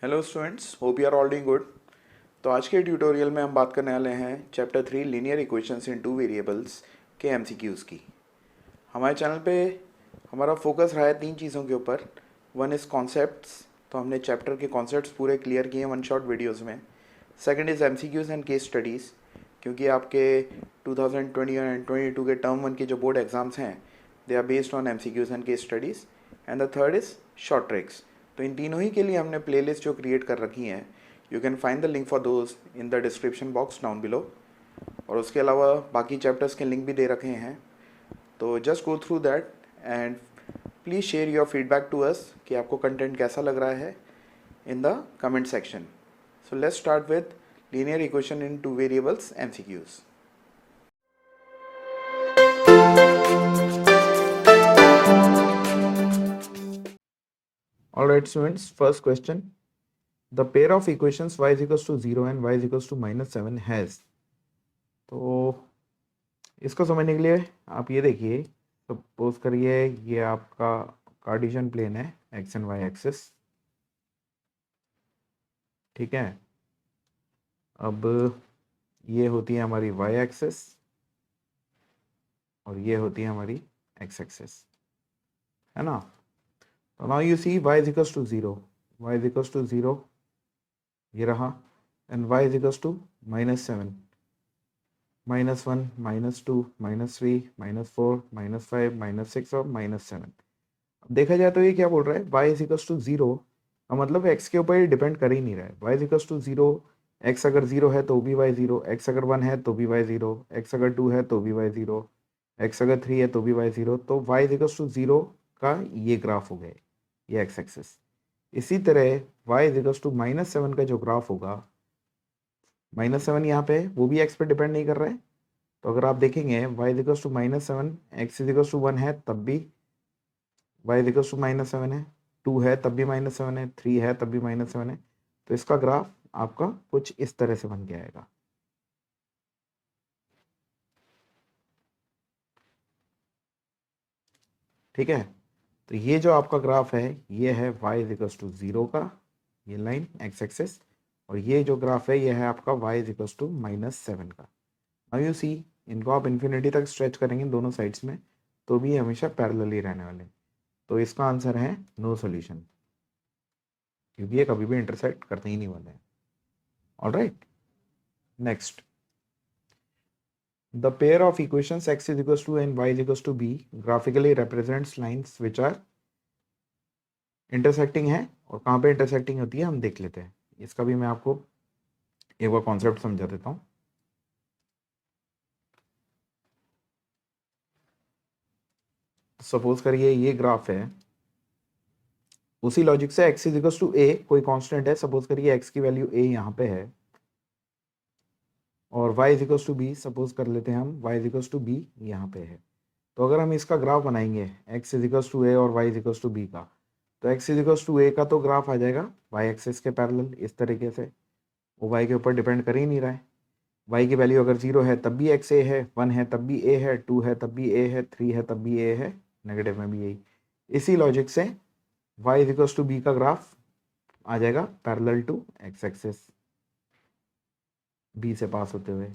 Hello students, hope you are all doing good. तो आज के ट्यूटोरियल में हम बात करने वाले हैं चैप्टर 3 लीनियर इक्वेशंस इन टू वेरिएबल्स के एमसीक्यूज़ की। हमारे चैनल पे हमारा फोकस रहा है तीन चीज़ों के ऊपर। वन इज़ कॉन्सेप्ट्स, तो हमने चैप्टर के कॉन्सेप्ट्स पूरे क्लियर किए वन शॉट वीडियोज़ में। Second is MCQs and case studies, क्योंकि आपके 2020 एंड 22 के टर्म वन के जो बोर्ड एग्ज़ाम्स हैं they are based on MCQs and case studies. And the third is short tricks. तो इन तीनों ही के लिए हमने प्लेलिस्ट जो क्रिएट कर रखी हैं, you can find the link for those in the description box down below. और उसके अलावा बाकी चैप्टर्स के लिंक भी दे रखे हैं, तो just go through that and please share your feedback to us कि आपको कंटेंट कैसा लग रहा है in the comment section. So let's start with linear equation in two variables MCQs. All right, students, first question. The pair of equations y is equals to 0 and y is equals to -7 has. तो इसको समझने के लिए आप ये देखिए, suppose करिए ये आपका कार्टेशियन प्लेन है, एक्स एंड वाई एक्सिस। ठीक है, अब ये होती है हमारी वाई एक्सिस और ये होती है हमारी एक्स एक्सिस, है ना। तो now you see y is equals to 0, y is equals to 0 ये रहा, and y is equals to -7, -1, -2, -3, -4, -5, -6 और -7। अब देखा जाए तो ये क्या बोल रहा है, y इज इक्वल्स टू 0 का मतलब x के ऊपर ये डिपेंड कर ही नहीं रहा है। y is equals to 0, x अगर 0 है तो भी y 0, x अगर 1 है तो भी y 0, x अगर 2 है तो भी y 0, x अगर 3 है तो भी y 0। तो y इज इक्वल्स टू 0 का ये ग्राफ हो गए, ये एक्स एक्सिस। इसी तरह y इज इक्वल्स टू -7 का जो ग्राफ होगा, -7 यहाँ पे वो भी x पे डिपेंड नहीं कर रहा है। तो अगर आप देखेंगे y is equals to -7, x is equals to 1 है तब भी y इज इक्वल्स टू -7 है, 2 है तब भी -7 है, 3 है तब भी -7 है। तो इसका ग्राफ आपका कुछ इस तरह से बन के आएगा। ठीक है, तो ये जो आपका ग्राफ है ये है y इज इक्वल्स टू 0 का, ये लाइन एक्स एक्सिस, और ये जो ग्राफ है ये है आपका y इज इक्वल्स टू -7 का। नाउ यू सी, इनको आप इन्फिनिटी तक स्ट्रेच करेंगे दोनों साइड्स में तो भी हमेशा पैरेलल ही रहने वाले। तो इसका आंसर है नो सॉल्यूशन, क्योंकि ये कभी भी इंटरसेक्ट करते ही नहीं वाले हैं। Alright, next, the pair of equations x is equals to and y is equals to b graphically represents lines which are intersecting है, और कहाँ पे इंटरसेक्टिंग होती है हम देख लेते हैं। इसका भी मैं आपको एक बार कॉन्सेप्ट समझा देता हूँ। सपोज करिए ये ग्राफ है, उसी लॉजिक से x is equals to a कोई कांस्टेंट है, सपोज करिए x की वैल्यू a यहाँ पे है, और y is equals to b, suppose कर लेते हैं हम y is equals to b यहाँ पे है। तो अगर हम इसका ग्राफ बनाएंगे x is equals to a और y is equals to b का, तो x is equals to a का तो ग्राफ आ जाएगा y एक्सिस के पैरेलल इस तरीके से, वो y के ऊपर डिपेंड कर ही नहीं रहा है। y की वैल्यू अगर 0 है तब भी x a है, 1 है तब भी a है, 2 है तब भी a है, 3 है तब भी a है, नेगेटिव में भी यही। इसी लॉजिक से y is equals to b का ग्राफ आ जाएगा parallel to x axis, b से पास होते हुए।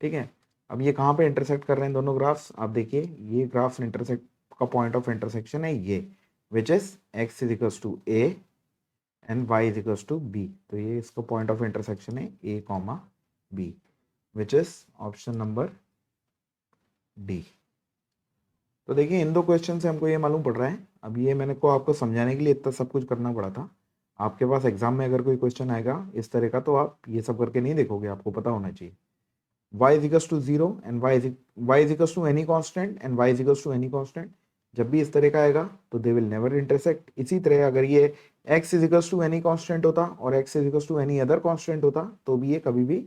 ठीक है, अब ये कहाँ पे इंटरसेक्ट कर रहे हैं दोनों ग्राफ्स, आप देखिए ये ग्राफ्स इंटरसेक्ट का पॉइंट ऑफ इंटरसेक्शन है ये, which is x is equals to a and y is equals to b। तो ये इसका पॉइंट ऑफ इंटरसेक्शन है a, b, which is option number D. तो देखिए इन दो क्वेश्चन से हमको ये मालूम पड़ रहा है, अब ये मैंने को आपको समझाने के लिए इतना सब कुछ करना पड़ा था। आपके पास एग्जाम में अगर कोई क्वेश्चन आएगा इस तरह का तो आप ये सब करके नहीं देखोगे, आपको पता होना चाहिए y is equals to 0 and y is equals to any constant and y is equals to any constant। जब भी इस तरह का आएगा तो दे विल नेवर इंटरसेक्ट। इसी तरह अगर ये x is equals to any constant होता और x is equals to any other constant होता तो भी ये कभी भी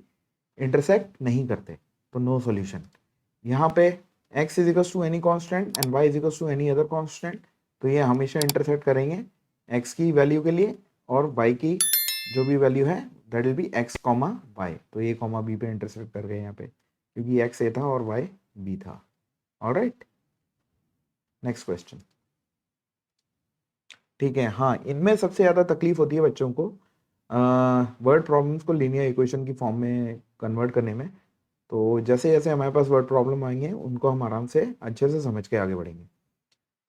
इंटरसेक्ट नहीं करते, तो नो सॉल्यूशन। यहाँ पे x is equals to any constant and y is equals to any other constant, तो ये हमेशा इंटरसेक्ट करेंगे x की वैल्यू के लिए, और y की जो भी वैल्यू है that will be x comma y। तो a कॉमा b पे इंटरसेक्ट कर गए यहाँ पे, क्योंकि x a था और y b था। Alright, next question. ठीक है, हाँ, इनमें सबसे ज़्यादा तकलीफ होती है बच्चों को वर्ड प्रॉब्लम्स को लीनियर इक्वेशन की फॉर्म में कन्वर्ट करने में, तो जैसे जैसे हमारे पास वर्ड प्रॉब्लम आएंगे उनको हम आराम से अच्छे से समझ के आगे बढ़ेंगे.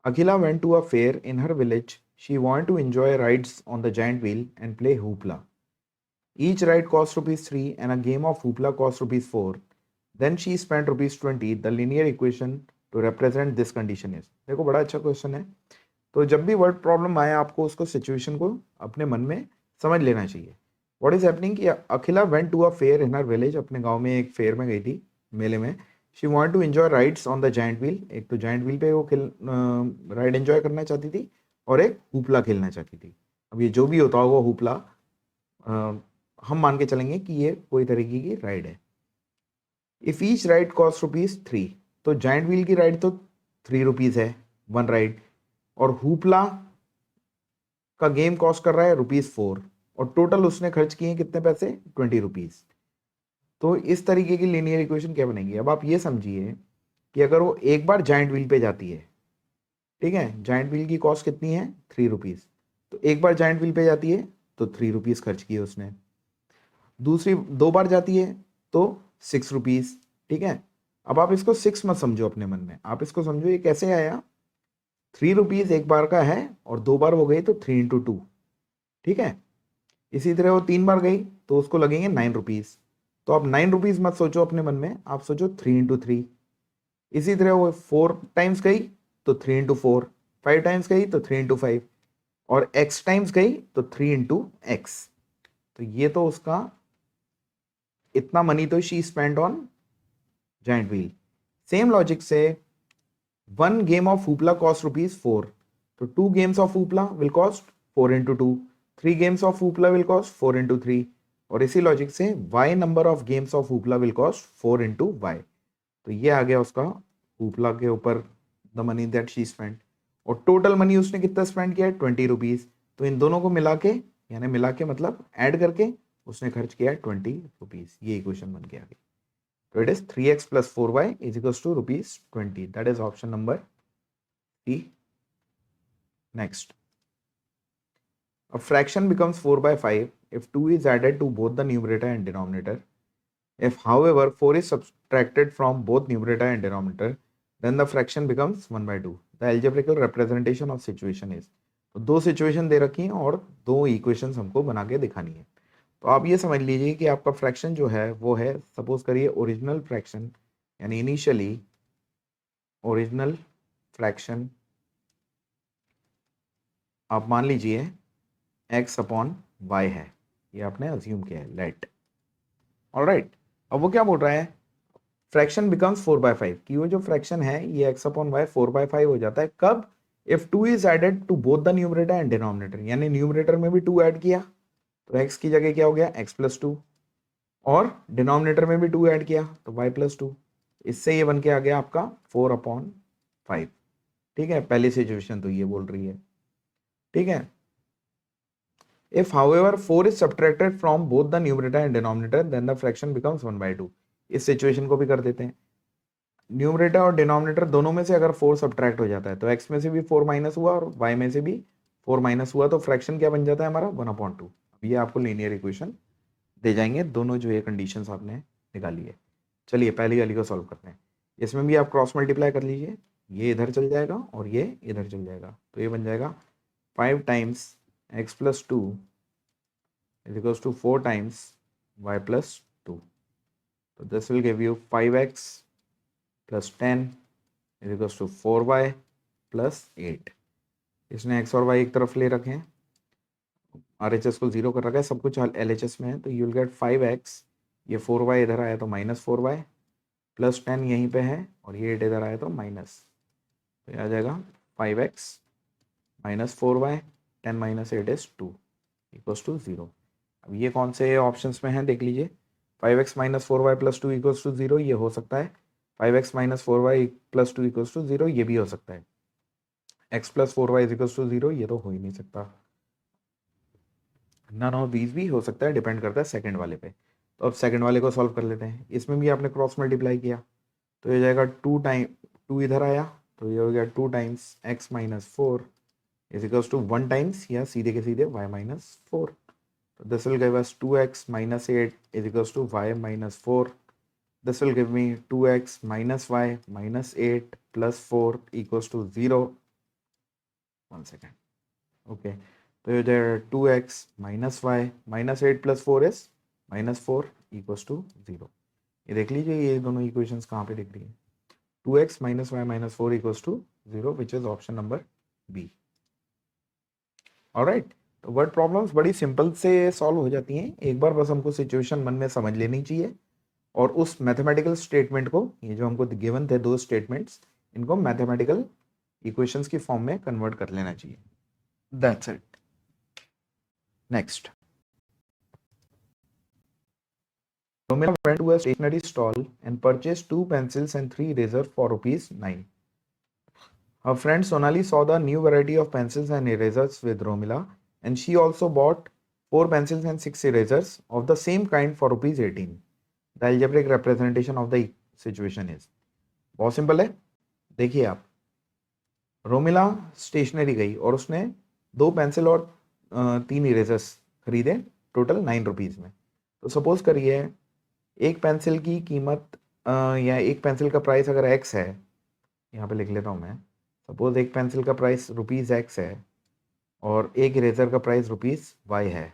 Akhila went to a fair in her village. She wanted to enjoy rides on the giant wheel and play hoopla. Each ride cost rupees 3 and a game of hoopla cost rupees 4. Then she spent rupees 20. The linear equation to represent this condition is. देखो बड़ा अच्छा question है. तो जब भी word problem आए आपको उसको सिचुएशन को अपने मन में समझ लेना चाहिए. व्हाट इज हैपनिंग कि Akhila went to a fair in her village. अपने गांव में एक फेयर में गई थी, मेले में. She want to enjoy rides on the giant wheel. एक तो जाइंट व्हील पे वो राइड एंजॉय करना चाहती थी और एक हुपला खेलना चाहती थी. अब ये जो भी होता होगा हुपला, हम मान के चलेंगे कि ये कोई तरीके की राइड है. If each ride cost rupees 3, तो जाइंट व्हील की राइड तो 3 रुपीज है वन राइड, और हुपला का गेम कॉस्ट कर रहा है रुपीज 4, और टोटल उसने खर्च किए कितने पैसे, 20 रुपीज. तो इस तरीके की लीनियर इक्वेशन क्या बनेगी. अब आप ये समझिए कि अगर वो एक बार जाइंट व्हील पे जाती है, ठीक है, जाइंट व्हील की कॉस्ट कितनी है, 3 रुपीज. तो एक बार जाइंट व्हील पे जाती है तो 3 रुपीज खर्च किए उसने. दूसरी 2 बार जाती है तो 6 रुपीज. ठीक है. अब आप इसको 6 मत समझो अपने मन में, आप इसको समझो ये कैसे आया. 3 रुपीज एक बार का है और 2 बार वो गई तो 3 इंटू 2. ठीक है. इसी तरह वो 3 बार गई तो उसको लगेंगे 9 रुपीज. तो आप 9 रुपीज मत सोचो अपने मन में, आप सोचो 3 इंटू 3. इसी तरह वो 4 टाइम्स गई तो 3 इंटू 4, 5 टाइम्स गई तो 3 इंटू 5, और x टाइम्स गई तो 3 इंटू एक्स. तो ये तो उसका इतना मनी तो she spend on giant wheel. Same logic से one game of hoopla cost rupees 4, तो 2 games of hoopla will cost 4 into 2, 3 games of hoopla will cost 4 into 3, और इसी लॉजिक से y number of games of hoopla will cost 4 into y. तो ये आ गया उसका हुपला के ऊपर the money that she spend. और टोटल मनी उसने कितना स्पेंड किया है, 20 रुपीज. तो इन दोनों को मिला के, यानी मिला के मतलब ऐड करके उसने खर्च किया है 20 रुपीज. ये इक्वेशन बन गया. So it is 3x plus 4y is equals to rupees 20. That is option number C. Next. A fraction becomes 4 by 5 if 2 is added to both the numerator and denominator. If, however, 4 is subtracted from both numerator and denominator, then the fraction becomes 1 by 2. The algebraical representation of situation is. तो दो situation दे रखी हैं और दो equations हमको बना के दिखानी है. तो आप ये समझ लीजिए कि आपका फ्रैक्शन जो है वो है, सपोज करिए ओरिजिनल फ्रैक्शन, यानी इनिशियली ओरिजिनल फ्रैक्शन आप मान लीजिए x अपॉन y है. ये आपने अज्यूम किया है, लेट. ऑलराइट. अब वो क्या बोल रहा है, फ्रैक्शन बिकम्स 4 by 5, कि वो जो फ्रैक्शन है ये x अपॉन y 4 by 5 हो जाता है कब, if 2 is added to both the numerator and denominator. यानी न्यूमरेटर में भी 2 ऐड किया तो x की जगह क्या हो गया, x प्लस 2, और डिनोमिनेटर में भी 2 ऐड किया तो y प्लस 2. इससे ये बन के आ गया आपका 4 अपॉन 5. ठीक है. पहली सिचुएशन तो ये बोल रही है. ठीक है. If however 4 is subtracted from both the numerator and denominator then the fraction becomes 1 by 2. इस सिचुएशन को भी कर देते हैं. न्यूमरेटर और डिनोमिनेटर दोनों में से अगर 4 सब्ट्रैक्ट हो जाता है तो x में से भी 4 माइनस हुआ और y में से भी 4 माइनस हुआ, तो फ्रैक्शन क्या बन जाता है हमारा, 1/2. अब ये आपको लीनियर इक्वेशन दे जाएंगे दोनों जो ये कंडीशंस आपने निकाली है. चलिए पहली वाली को सॉल्व करते हैं. इसमें भी आप क्रॉस मल्टीप्लाई कर लीजिए, ये इधर चल जाएगा और ये इधर चल जाएगा. तो ये बन जाएगा 5 times x plus 2 is equals to 4 times y plus 2. तो this will give you 5x plus 10 is equals to 4y plus 8. इसने x और y एक तरफ ले रखे हैं, RHS को 0 कर रखा है, सब कुछ LHS में है. तो यू विल गेट 5x, ये 4y इधर आया तो माइनस 4y, प्लस 10 यहीं पे है और ये 8 इधर आया तो माइनस. तो ये आ जाएगा 5x minus 4y, 10 minus 8 is 2 equals to 0. अब ये कौन से ऑप्शंस में है देख लीजिए. 5x minus 4y plus 2 equals to 0 ये हो सकता है. 5x minus 4y plus 2 equals to 0 ये भी हो सकता है. x plus 4y is equals to 0 ये तो हो ही नहीं सकता. नन ऑफ दीज भी हो सकता है, डिपेंड करता है सेकंड वाले पे. तो अब सेकंड वाले को सॉल्व कर लेते हैं. इसमें भी आपने क्रॉस मल्टीप्लाई किया तो ये जाएगा 2 टाइम 2 इधर आया तो ये हो गया 2 times x minus 4 is equals to 1 times या सीधे के सीधे y माइनस 4. तो this will give us 2x minus 8 is equals to y minus 4. This will give me 2x minus y minus 8 plus 4 equals to 0. 1 second. Okay. So there 2x minus y minus 8 plus 4 is minus 4 equals to 0. ये देख लीजिए ये दोनों equations कहाँ पे दिख रही है. 2x minus y minus 4 equals to 0 which is option number B. Alright. तो वर्ड प्रॉब्लम्स बड़ी सिंपल से सॉल्व हो जाती हैं. एक बार बस हमको सिचुएशन मन में समझ लेनी चाहिए और उस मैथमेटिकल स्टेटमेंट को, ये जो हमको गिवन थे दो स्टेटमेंट्स, इनको मैथमेटिकल इक्वेशंस की फॉर्म में कन्वर्ट कर लेना चाहिए. That's it. Next. Romila went to a stationery stall and purchased 2 pencils and 3 erasers for ₹9. Her friend Sonali saw the new variety of pencils and erasers with Romila, and she also bought 4 pencils and 6 erasers of the same kind for ₹18. The algebraic representation of the situation is. बहुत simple है. देखिए आप, Romila stationery गई और उसने 2 pencil और 3 erasers खरीदे total ₹9 में. तो सपोज करिए एक पेंसिल की कीमत या एक पेंसिल का प्राइस अगर x है, यहाँ पे लिख लेता हूँ मैं. सपोज एक पेंसिल का प्राइस ₹x है और एक इरेजर का प्राइस ₹y है.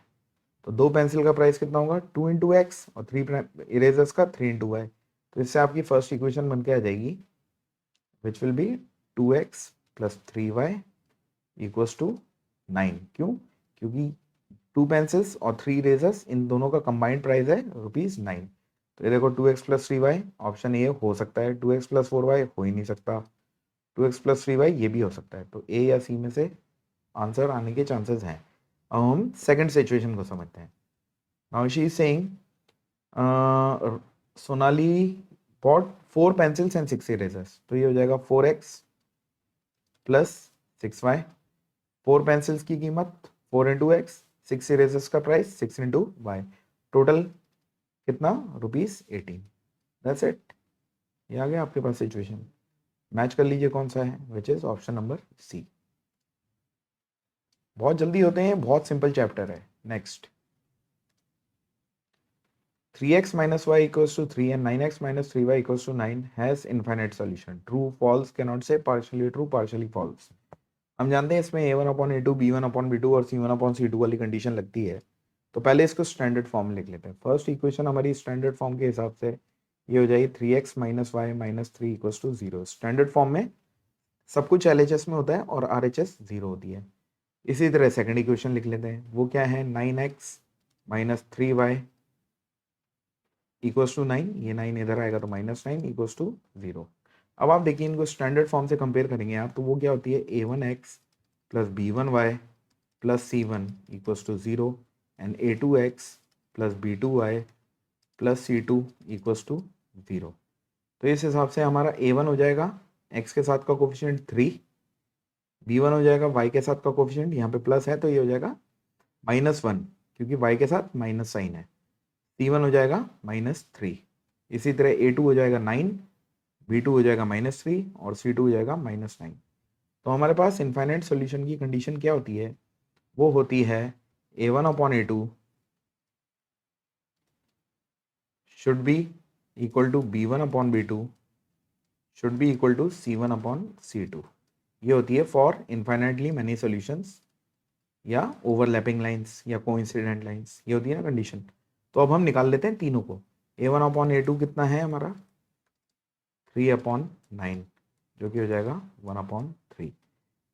तो 2 पेंसिल का प्राइस कितना होगा? 2 इंटू एक्स और 3 इरेजर्स का 3 इंटू वाई. तो इससे आपकी फर्स्ट इक्वेशन बन के आ जाएगी which will be 2x plus 3y equals to 9. क्यों? क्योंकि 2 पेंसिल्स और 3 इरेजर्स इन दोनों का कंबाइंड प्राइस है ₹9. तो ये देखो 2x plus 3y option A हो सकता है. 2x प्लस 4y हो ही नहीं सकता. 2x प्लस 3y ये भी हो सकता है. तो ए या सी में से आंसर आने के चांसेस हैं. अब हम सेकंड सिचुएशन को समझते हैं. Now she is saying Sonali bought 4 pencils and 6 erasers. तो ये हो जाएगा 4x प्लस 6y. 4 पेंसिल्स की कीमत 4 इंटू एक्स, 6 इरेजर्स का प्राइस 6 इंटू वाई. टोटल कितना? ₹18. That's it. ये आ गया आपके पास सिचुएशन. मैच कर लीजिए कौन सा है, which is option number C. बहुत जल्दी होते हैं, बहुत सिंपल चैप्टर है. Next. 3x minus y equals to 3 and 9x minus 3y equals to 9 has infinite solution. True, false, cannot say, partially true, partially false. हम जानते हैं इसमें a1/a2, b1/b2 और c1/c2 वाली कंडीशन लगती है. तो पहले इसको स्टैंडर्ड फॉर्म में लिख लेते हैं. फर्स्ट इक्वेशन हमारी स्टैंडर्ड फॉर्म के हिसाब से ये हो जाएगी 3x minus y minus 3 equals to 0. Standard form में सब कुछ LHS में होता है और RHS 0 होती है. इसी तरह सेकंड इक्वेशन लिख लेते हैं. वो क्या है? 9x minus 3y equals to 9. ये 9 इधर आएगा तो -9 इक्वल्स टू 0. अब आप देखिए इनको स्टैंडर्ड फॉर्म से कंपेयर करेंगे आप, तो वो क्या होती है? a1x plus b1y plus c1 equals to 0 and a2x plus b2y plus c2 equals to 0. तो इस हिसाब से हमारा a1 हो जाएगा x के साथ का कोफिशिएंट 3, b1 हो जाएगा y के साथ का कोफिशिएंट, यहाँ पे प्लस है तो ये हो जाएगा -1 क्योंकि y के साथ माइनस साइन है. c1 हो जाएगा -3. इसी तरह a2 हो जाएगा 9, b2 हो जाएगा -3 और c2 हो जाएगा -9. तो हमारे पास इनफाइनाइट सॉल्यूशन की कंडीशन क्या होती है? वो होती है a1/a2 should be equal to b1/b2 should be equal to c1/c2. ये होती है फॉर इनफाइनाइटली मैनी सॉल्यूशंस या ओवरलैपिंग लाइंस या कोइंसिडेंट लाइंस. ये होती है ना कंडीशन. तो अब हम निकाल लेते हैं तीनों को. a1/a2 कितना है हमारा? 3/9 जो कि हो जाएगा 1/3.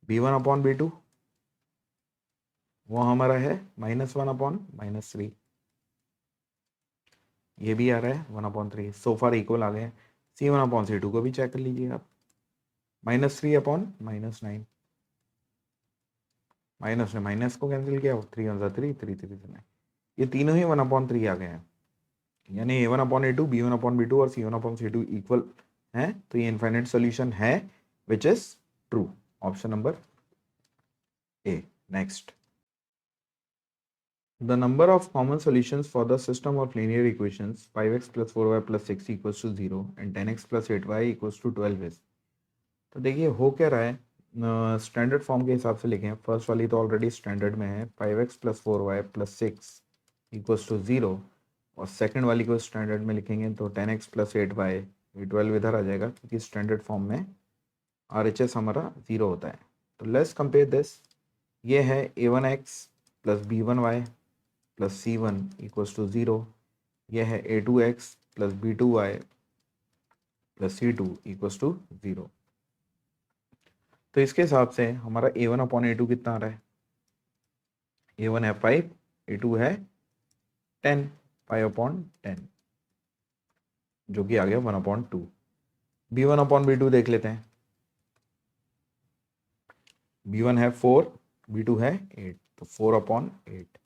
b1/b2 वो हमारा है -1/-3. ये भी आ रहा है 1/3. सो फार इक्वल आ गए. c1/c2 को भी चेक कर लीजिए आप. -3/-9 माइनस ने माइनस को कैंसिल किया. 3 1 3 3 3 9. ये तीनों ही 1/3 आ गए हैं. यानी a1/a2, b1/b2 और c1/c2 इक्वल हैं. तो ये इनफाइनाइट सॉल्यूशन है which is true. Option number A. Next. The number of common solutions for the system of linear equations 5x plus 4y plus 6 equals to 0 and 10x plus 8y equals to 12 is. तो देखिए हो क्या रहा है. Standard form के हिसाब से लिखें. फर्स्ट वाली तो ऑलरेडी स्टैंडर्ड में है 5x plus 4y plus 6 equals to 0 और सेकंड वाली को स्टैंडर्ड में लिखेंगे तो 10x प्लस 8y, ये 12 इधर आ जाएगा क्योंकि स्टैंडर्ड फॉर्म में RHS हमारा 0 होता है। तो लेट्स कंपेयर दिस, ये है a1x plus b1y plus c1 equals to 0, यह है a2x plus b2y plus c2 equals to 0। तो इसके हिसाब से हमारा a1 अपॉन a2 कितना आ रहा है, a1 है 5, a2 है 10, 5 अपॉन 10 जो कि आ गया 1 अपॉन 2। b1 अपॉन b2 देख लेते हैं, b1 है 4, b2 है 8, तो 4 अपॉन 8,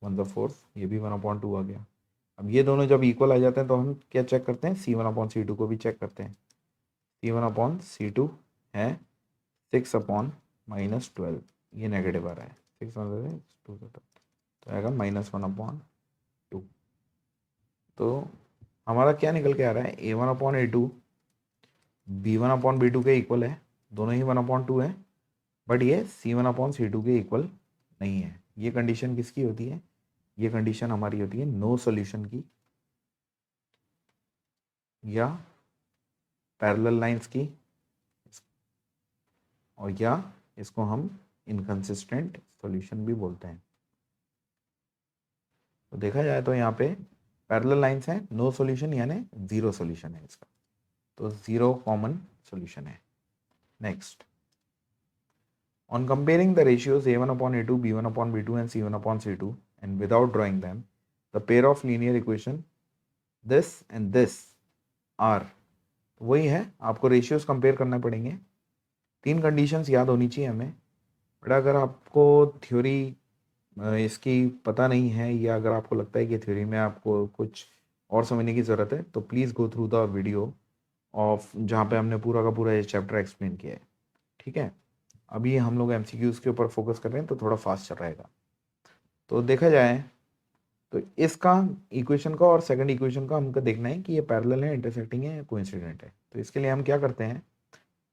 1/4, ये भी 1 अपॉन 2 आ गया। अब ये दोनों जब इक्वल आ जाते हैं तो हम क्या चेक करते हैं, c1 अपॉन c2 को भी चेक करते हैं। c1 अपॉन c2 है 6 अपॉन -12, ये नेगेटिव आ रहा है, 6 2 तो आएगा -1 अपॉन 2। तो हमारा क्या निकल के आ रहा है, a1 upon a2 b1 upon b2 के इक्वल है, दोनों ही 1 अपॉन 2 है, बट ये c1 अपॉन c2 के इक्वल नहीं है। ये कंडीशन किसकी होती है, ये कंडीशन हमारी होती है नो सॉल्यूशन की या पैरेलल लाइंस की, और या इसको हम इनकंसिस्टेंट सॉल्यूशन भी बोलते हैं। तो देखा जाए तो यहाँ पे पैरेलल लाइंस हैं, नो सॉल्यूशन यानी जीरो सॉल्यूशन है इसका, तो जीरो कॉमन सॉल्यूशन है। Next, on comparing the ratios a1 upon a2, b1 upon b2 and c1 upon c2 and without drawing them, the pair of linear equation this and this are, वही है, आपको ratios compare करने पड़ेंगे। 3 conditions याद होनी चाहिए हमें, but अगर आपको थ्योरी इसकी पता नहीं है या अगर आपको लगता है कि थ्योरी में आपको कुछ और समझने की ज़रूरत है तो please go through the video of जहाँ पे हमने पूरा का पूरा ये चैप्टर एक्सप्लेन किया है। ठीक है, अभी हम लोग MCQs के ऊपर फोकस कर रहे हैं तो थोड़ा फास्ट चल रहेगा। तो देखा जाए तो इसका इक्वेशन का और सेकंड इक्वेशन का हमको देखना है कि ये पैरेलल है, इंटरसेक्टिंग है या कोइंसिडेंट है। तो इसके लिए हम क्या करते हैं,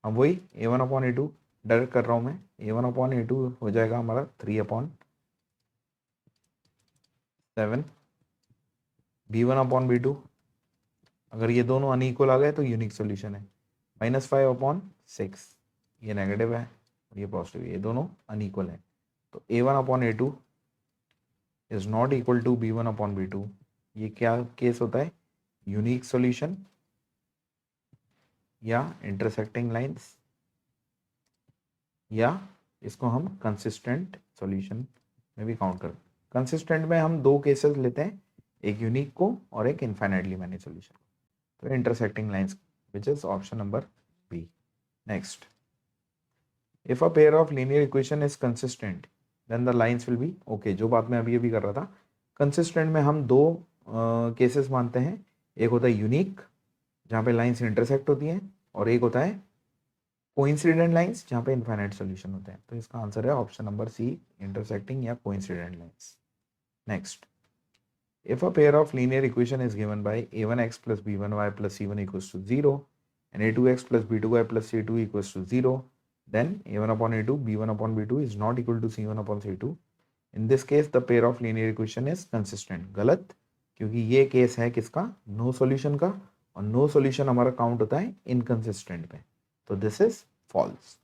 हम वही a1 अपॉन a2 डायरेक्ट कर रहा हूँ मैं, a1 अपॉन a2 हो जाएगा हमारा 3 अपॉन 7, b1 अपॉन b2, अगर ये दोनों अनइक्वल आ गए तो यूनिक सोल्यूशन है, -5 अपॉन 6, ये नेगेटिव है और ये पॉजिटिव है, ये दोनों अनइक्वल है। तो a1 upon a2 is not equal to b1 upon b2, ये क्या केस होता है, यूनिक सॉल्यूशन या इंटरसेक्टिंग लाइंस, या इसको हम कंसिस्टेंट सॉल्यूशन में भी काउंट कर। कंसिस्टेंट में हम 2 केसेस लेते हैं, एक यूनिक को और एक इनफाइनाइटली मैनी सॉल्यूशन। तो intersecting lines which is option number B. Next, if a pair of linear equation is consistent then the lines will be okay. जो बात मैं अभी कर रहा था, कंसिस्टेंट में हम 2 केसेस मानते हैं, एक होता है यूनिक जहाँ पे लाइंस इंटरसेक्ट होती हैं, और एक होता है कोइंसिडेंट लाइंस जहाँ पे इनफाइनाइट सॉल्यूशन होते हैं। तो इसका आंसर है ऑप्शन नंबर सी, इंटरसेक्टिंग या coincident lines. Next, if a pair of linear equation is given by a1x plus b1y plus c1 equals to 0 and a2x plus b2y plus c2 equals to 0, then a1 upon a2 b1 upon b2 is not equal to c1 upon c2. In this case the pair of linear equation is consistent। गलत, क्योंकि ये case है किसका, no solution का, और no solution हमारा count होता है इनकंसिस्टेंट पे, तो this is false.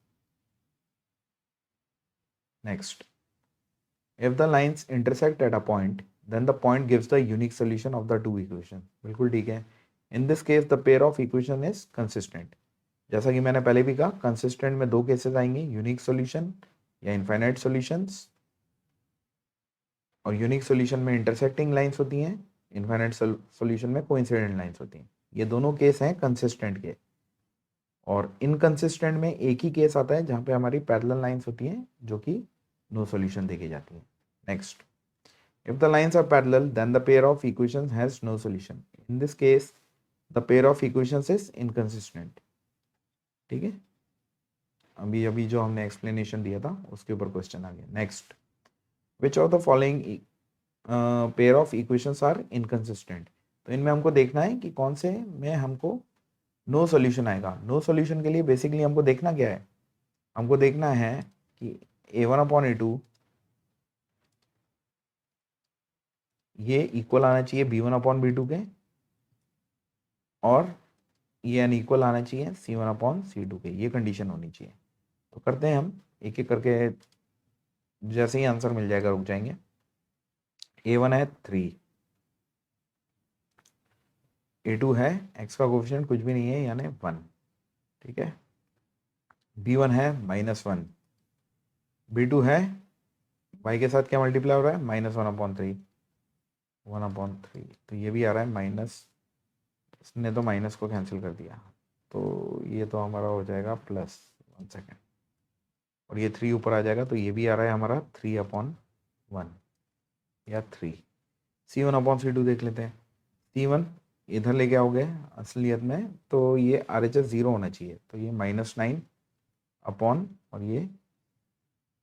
Next, if the lines intersect at a point then the point gives the unique solution of the 2 equation। बिल्कुल ठीक है, in this case the pair of equation is consistent। जैसा कि मैंने पहले भी कहा, कंसिस्टेंट में 2 केसेस आएंगे, यूनिक सॉल्यूशन या इनफाइनाइट सॉल्यूशंस, और यूनिक सॉल्यूशन में इंटरसेक्टिंग लाइंस होती हैं, इनफाइनाइट सॉल्यूशन में कोइंसिडेंट लाइंस होती हैं। ये दोनों केस हैं कंसिस्टेंट के, और इनकंसिस्टेंट में एक ही केस आता है जहाँ पे हमारी पैरेलल लाइंस होती हैं जो कि नो सॉल्यूशन देखी जाती है। Next, if the lines are parallel then the pair of equations has no solution। in this case the pair of equations is inconsistent। ठीक है, अभी जो हमने एक्सप्लेनेशन दिया था उसके ऊपर क्वेश्चन आ गया। Next, which of the following pair of equations are inconsistent। तो इनमें हमको देखना है कि कौन से में हमको नो सॉल्यूशन आएगा। नो सॉल्यूशन के लिए बेसिकली हमको देखना क्या है, हमको देखना है कि a1 अपॉन a2 ये इक्वल आना चाहिए B1/B2 के, और ये अनइक्वल आना चाहिए C1/C2 के। ये कंडीशन होनी चाहिए। तो करते हैं हम एक एक करके, जैसे ही आंसर मिल जाएगा रुक जाएंगे। A1 है 3, A2 है, x का कोफिशिएंट कुछ भी नहीं है यानी 1, ठीक है। B1 है -1, B2 है y के साथ क्या मल्टीप्लाई हो रहा है, -1/3, 1/3, तो ये भी आ रहा है माइनस, इसने तो माइनस को कैंसिल कर दिया, तो ये तो हमारा हो जाएगा प्लस, 1 सेकेंड, और ये 3 ऊपर आ जाएगा, तो ये भी आ रहा है हमारा 3/1 या 3। C1/C2 देख लेते हैं। C1 इधर लेके आओगे असलियत में, तो ये RHS 0 होना चाहिए, तो ये -9 अपॉन, और ये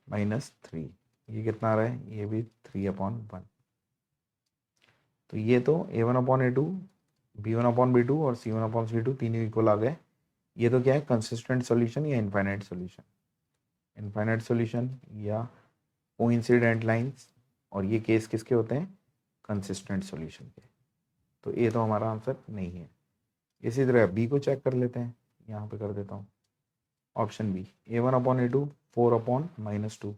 -3, ये कितना आ रहा है, ये भी 3/1। तो ये तो A1/A2, B1/B2 और C1/C2 तीनों इक्वल आ गए। ये तो क्या है, कंसिस्टेंट सॉल्यूशन या इनफाइनाइट सॉल्यूशन, इनफाइनाइट सॉल्यूशन या कोइंसिडेंट लाइंस, और ये केस किसके होते हैं, कंसिस्टेंट सॉल्यूशन के। तो ये तो हमारा आंसर नहीं है। इसी तरह बी को चेक कर लेते हैं, यहाँ पे कर देता हूँ ऑप्शन बी, A1/A2 4/-2,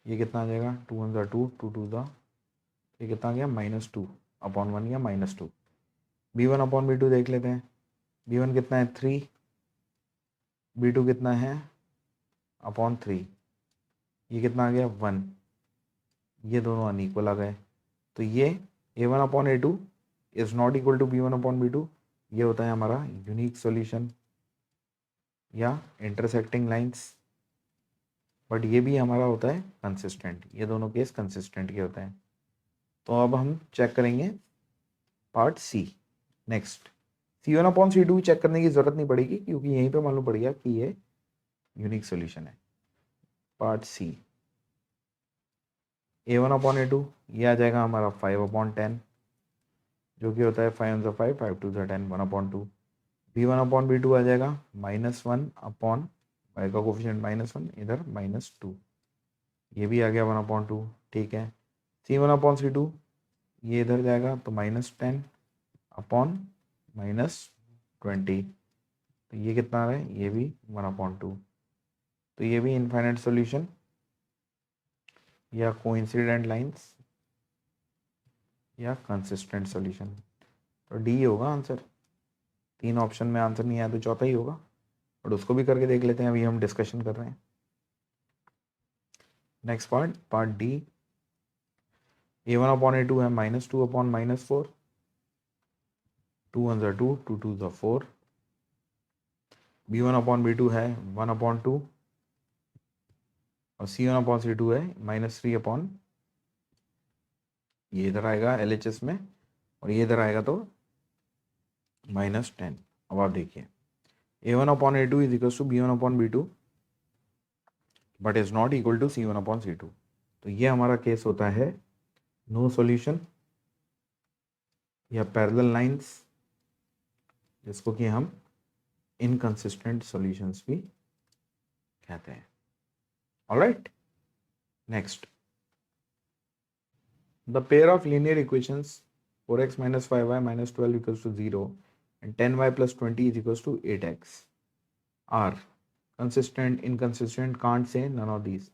ये कितना आ जाएगा, 2 1 2, 2 2 ज़ा, ये कितना आ गया, -2/1 या -2। B1/B2 देख लेते हैं। B1 कितना है 3, B2 कितना है /3, ये कितना आ गया 1, ये दोनों अनइक्वल आ गए। तो ये A1/A2 is not equal to B1/B2, ये होता है हमारा यूनिक सॉल्यूशन या इंटरसेक्टिंग लाइंस, बट ये भी हमारा होता है कंसिस्टेंट। ये दोनों केस कंसिस्टेंट के होते हैं। तो अब हम चेक करेंगे पार्ट सी। नेक्स्ट, C1/C2 चेक करने की जरूरत नहीं पड़ेगी, क्योंकि यहीं पे मालूम पड़ गया कि ये यूनिक सॉल्यूशन है। पार्ट सी, A1/A2 ये आ जाएगा हमारा 5/10, जो कि होता है 5 1 5, 5 2 10, 1/2। B1/B2 आ जाएगा -1 अपॉन, y का कोफिशिएंट -1, इधर -2, ये भी आ गया 1/2, ठीक है। C1/C2 ये इधर जाएगा तो -10 अपॉन -20, तो ये कितना आ रहा है, ये भी 1/2। तो ये भी इनफाइनाइट सॉल्यूशन या कोइंसिडेंट लाइंस या कंसिस्टेंट सॉल्यूशन, तो डी होगा आंसर। 3 ऑप्शन में आंसर नहीं आया तो चौथा ही होगा, और उसको भी करके देख लेते हैं, अभी हम डिस्कशन कर रहे हैं। नेक्स्ट पार्ट डी, A1/A2 है -2/-4, 2 1 2, 2 2 4। B1/B2 है 1/2, और C1/C2 है -3/, ये इधर आएगा LHS में, और ये इधर आएगा तो -10। अब आप देखिए, A1/A2 is equal to B1/B2 but is not equal to C1/C2। तो ये हमारा केस होता है नो सॉल्यूशन या पैरेलल लाइंस, जिसको कि हम इनकंसिस्टेंट सॉल्यूशंस भी कहते हैं। Alright, next, the pair of linear equations 4x - 5y - 12 = 0 and 10y + 20 = 8x are consistent, inconsistent, can't say none of these।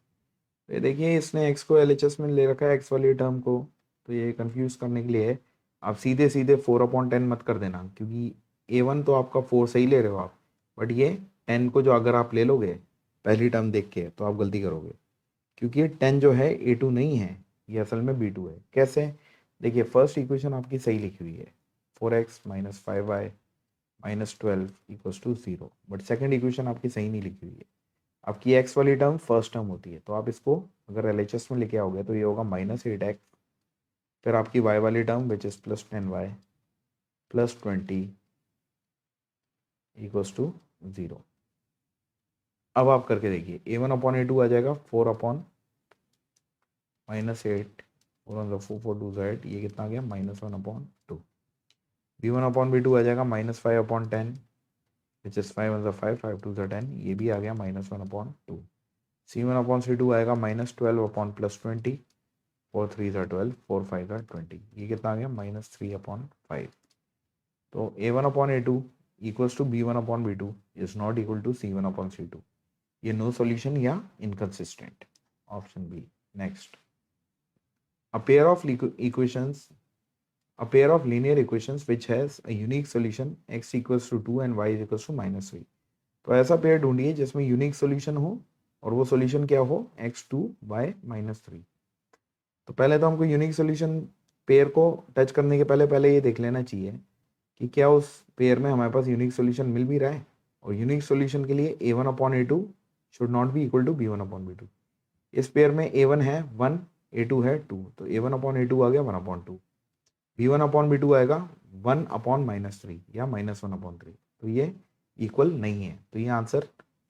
ये देखिए, इसने x को LHS में ले रखा है, x वाली टर्म को, तो ये कंफ्यूज करने के लिए आप सीधे सीधे 4/10 मत कर देना, क्योंकि A1 तो आपका 4 सही ले रहे हो आप, बट ये 10 को जो अगर आप ले लोगे पहली टर्म देख के तो आप गलती करोगे, क्योंकि ये 10 जो है A2 नहीं है, ये असल में B2 है। कैसे, देखिए फर्स्ट इक्वेशन आपकी सही लिखी हुई है, 4x - 5y - 12 = 0, but second equation आपकी सही नहीं लिखी हुई है। आपकी x वाली टर्म फर्स्ट टर्म होती है, तो आप इसको अगर LHS में लेके आओगे तो ये होगा -8x, फिर आपकी y वाली टर्म विच इज +10y + 20 = 0। अब आप करके देखिए, A1/A2 आ जाएगा 4/-8, 4 1 4 4 2 8, ये कितना आ गया -1/2। B1/B2 आ जाएगा -5/10, विच इज 5 1 5, 5 2 10, ये भी आ गया -1/2। C1/C2 आएगा -12/+20, 4 3 ज़ा 12, 4 5 ज़ा 20, ये कितना आ गया -3/5। तो a1/a2 equals to b1/b2 is not equal to c1/c2, ये नो सॉल्यूशन या inconsistent, option B. Next, a pair of equations a pair of linear equations which has a unique solution x equals to 2 and y is equals to -3। तो ऐसा pair ढूंढिए जिसमें unique solution हो और वो solution क्या हो, x2 y -3। तो पहले तो हमको यूनिक सॉल्यूशन पेयर को टच करने के पहले ये देख लेना चाहिए कि क्या उस पेयर में हमारे पास यूनिक सॉल्यूशन मिल भी रहा है। और यूनिक सॉल्यूशन के लिए a1/a2 should not be equal to b1/b2। इस पेयर में a1 है 1, a2 है 2, तो a1/a2 आ गया 1/2, b1/b2 आएगा 1/-3 या -1/3। तो ये इक्वल नहीं है, तो ये आंसर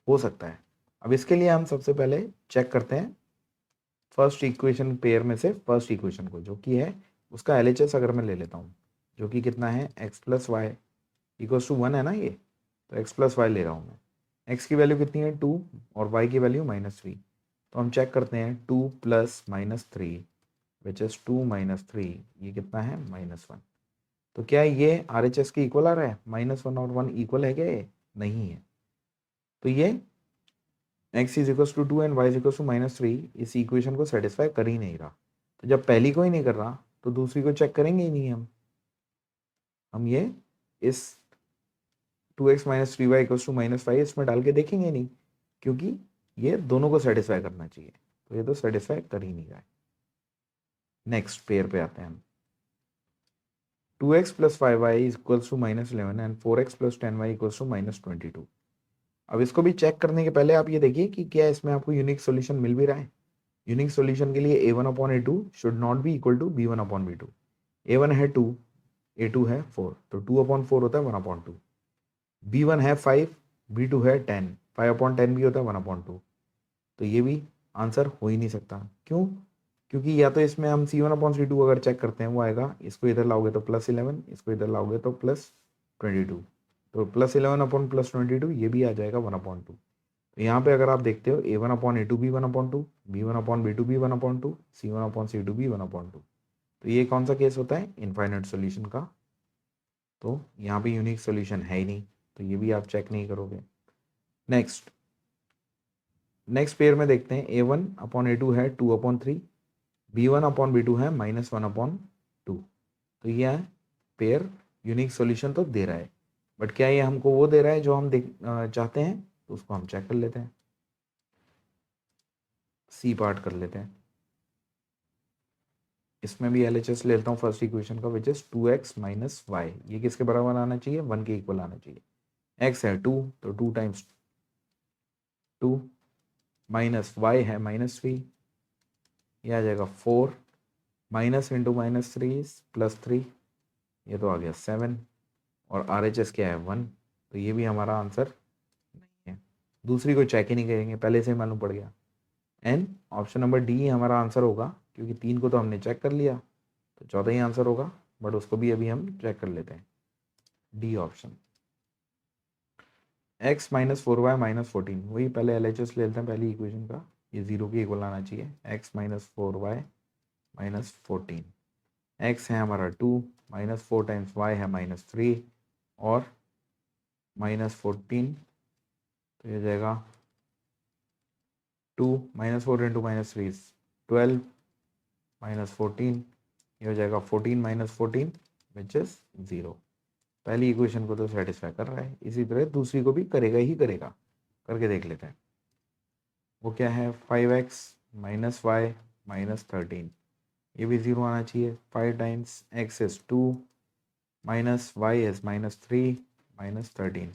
हो सकता है। अब इसके लिए हम सबसे पहले चेक करते हैं फर्स्ट इक्वेशन पेयर में से फर्स्ट इक्वेशन को, जो कि है उसका LHS अगर मैं ले लेता हूँ, जो कि कितना है x + y इक्वल्स टू 1 है ना ये, तो x + y ले रहा हूँ मैं। x की वैल्यू कितनी है 2 और y की वैल्यू -3। तो हम चेक करते हैं 2 + -3 विच इज 2 - 3, ये कितना है -1। तो क्या ये RHS के इक्वल आ रहा है, -1 और 1 इक्वल है क्या, ये नहीं है। तो ये x is equal to 2 and y is equal to -3 इस इक्वेशन को सेटिस्फाई कर ही नहीं रहा। तो जब पहली को ही नहीं कर रहा तो दूसरी को चेक करेंगे ही नहीं हम ये इस 2x - 3y इक्वल्स टू -5 इसमें डाल के देखेंगे नहीं, क्योंकि ये दोनों को सेटिस्फाई करना चाहिए, तो ये तो सेटिस्फाई कर ही नहीं रहा है। नेक्स्ट पेयर पे आते हैं हम। 2x + 5y equals to -11 and 4x + 10y equals to -22। अब इसको भी चेक करने के पहले आप ये देखिए कि क्या इसमें आपको यूनिक सॉल्यूशन मिल भी रहा है। यूनिक सॉल्यूशन के लिए a1/a2 should not be equal to b1/b2। a1 है 2, a2 है 4, तो 2/4 होता है 1/2। b1 है 5, b2 है 10, 5/10 भी होता है 1/2। तो ये भी आंसर हो ही नहीं सकता। क्यों? क्योंकि या तो इसमें हम c1/c2 अगर चेक करते हैं वो आएगा, इसको इधर लाओगे तो +11, इसको इधर लाओगे तो +22, तो +11/+22 ये भी आ जाएगा 1/2। तो यहाँ पे अगर आप देखते हो a1/a2 भी 1/2, b1/b2 भी 1/2, c1/c2 भी 1/2। तो ये कौन सा केस होता है, इनफाइनाइट सॉल्यूशन का। तो यहाँ पे यूनिक सॉल्यूशन है ही नहीं, तो ये भी आप चेक नहीं करोगे। नेक्स्ट पेयर में देखते हैं a1/a2 है 2/3, b1/b2 है -1/2। तो यह पेयर यूनिक सॉल्यूशन तो दे रहा है, बट क्या ये हमको वो दे रहा है जो हम चाहते हैं, तो उसको हम चेक कर लेते हैं। सी पार्ट कर लेते हैं। इसमें भी LHS ले लेता हूँ फर्स्ट इक्वेशन का, विच इज 2x - y, ये किसके बराबर आना चाहिए, 1 के इक्वल आना चाहिए। x है 2, तो 2 × 2 माइनस y है -3, ये आ जाएगा 4, माइनस इंटू -3 +3, ये तो आ गया 7, और RHS क्या है 1, तो ये भी हमारा आंसर नहीं है। दूसरी को चेक ही नहीं करेंगे, पहले से ही मालूम पड़ गया। एंड ऑप्शन नंबर डी हमारा आंसर होगा, क्योंकि 3 को तो हमने चेक कर लिया, तो 14 ही आंसर होगा, बट उसको भी अभी हम चेक कर लेते हैं। D option. x - 4y - 14, वही पहले LHS ले लेते हैं पहली इक्वेशन का, ये 0 के इक्वल आना चाहिए। x - 4y - 14, x है हमारा 2, -4 × y है -3 और -14, तो ये जाएगा 2 -4 × -3 12 -14, ये हो जाएगा 14 - 14 विच इज 0। पहली इक्वेशन को तो सेटिस्फाई कर रहा है, इसी तरह दूसरी को भी करेगा ही करेगा, करके देख लेते हैं। वो क्या है 5x - y - 13, ये भी 0 आना चाहिए। 5 × x is 2 minus y is -3 -13,